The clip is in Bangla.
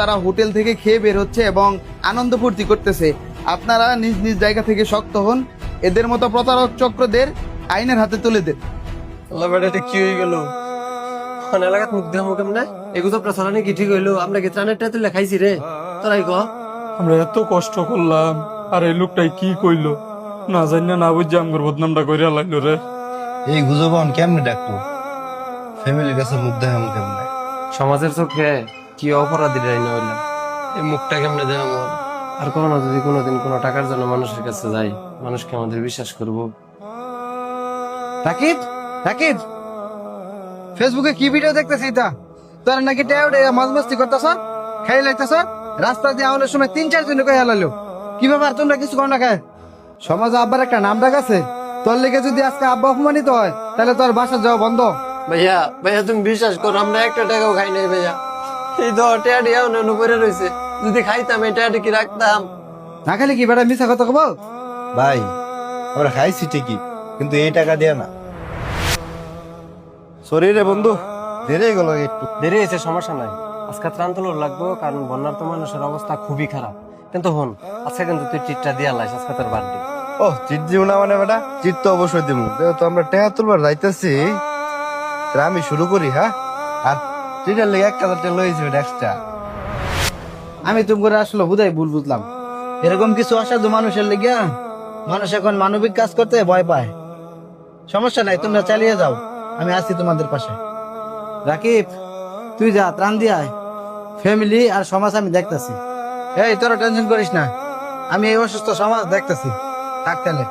তারা হোটেল থেকে খেয়ে বের হচ্ছে এবং আনন্দ ফুর্তি করতেছে। আপনারা নিজ নিজ জায়গা থেকে শক্ত হন, এদের মতো প্রতারক চক্রদের আইনের হাতে তুলে দেন। আল্লাহ বেটা, এটা কি হয়ে গেল? এলাকাত মুখ দেওয়া মুখ এমনে এগুলো প্রচারণে কি ঠিক হইলো? আমরা কি ত্রাণের টাকা তুলে খাইছি রে? তোরাই ক। আমরা এত কষ্ট করলাম আর এই লোকটাই কি কইলো, না জানি না বুঝছি আমার বদনামটা কইরা লাগলো রে। এই গুজবন কেমনে ডাকবো? ফ্যামিলির কাছে মুখ দেখাম কেমনে? সমাজের চোখে কি অপরাধী রাই না হইলাম, এই মুখটা কেমনে দেওয়া? আর কখনো যদি কোনোদিন কোনো টাকার জন্য মানুষের কাছে যাই, মানুষকে আমাদের বিশ্বাস করবো? রাকিব, রাকিব, ফেসবুকে কি ভিডিও দেখতেছিস? তোর নাকি মাঝ মস্তি করতেছ, খাই লাগতেছ, রাস্তা দিয়ে আমাদের সময় 3-4 জন কই হালালো। কি ব্যাপার, তোমরা কিছু কর না খায়? সমাজে আব্বার একটা নাম ডাক আছে, তোর লেগে যদি আজকে আব্বা অপমানিত হয় তাহলে তোর বাসা যাওয়া বন্ধ। ভাইয়া ভাইয়া, তুমি বিশ্বাস করো, আমরা একটা টাকাও খাই নাই ভাইয়া। এই তো টেয়াটি এমন পড়ে রয়েছে, যদি খাইতাম এই টেয়াটি কি রাখতাম? না খালি কি বেটা মিছা কথা কব? ভাই, আমরা খাইছি ঠিকই, কিন্তু এই টাকা দিয়ে না। সরি রে বন্ধু, দেরি গেল একটু। দেরি হয়েছে, সমস্যা নাই। আজকে ত্রাণ তোলার লাগবো, কারণ বন্যার তো মানুষের অবস্থা খুবই খারাপ। কিন্তু হন, আজকে কিন্তু তুই চিটটা দিয়া লাইস, আজকে তোর বার্থডে। ও, চিট দিব না মানে বেটা? চিট তো অবশ্যই দিব, যেহেতু আমরা টাকা তুলবার যাইতেছি। আমি শুরু করি, হ্যাঁ? আর চিটের লেগে 1000 টাকা লইছি এক্সট্রা। আমি তুমি করে আসলে বুঝাই ভুল বুঝলাম। এরকম কিছু অসাধু মানুষের লেগে মানুষ এখন মানবিক কাজ করতে ভয় পায়। সমস্যা নাই, তোমরা চালিয়ে যাও, আমি আছি তোমাদের পাশে। রাকিব, তুই যা, ত্রাণ দিয়ে ফ্যামিলি আর সমাজ আমি দেখতেছি। এই তোরা টেনশন করিস না, আমি এই অসুস্থ সমাজ দেখতেছি। থাক তাহলে।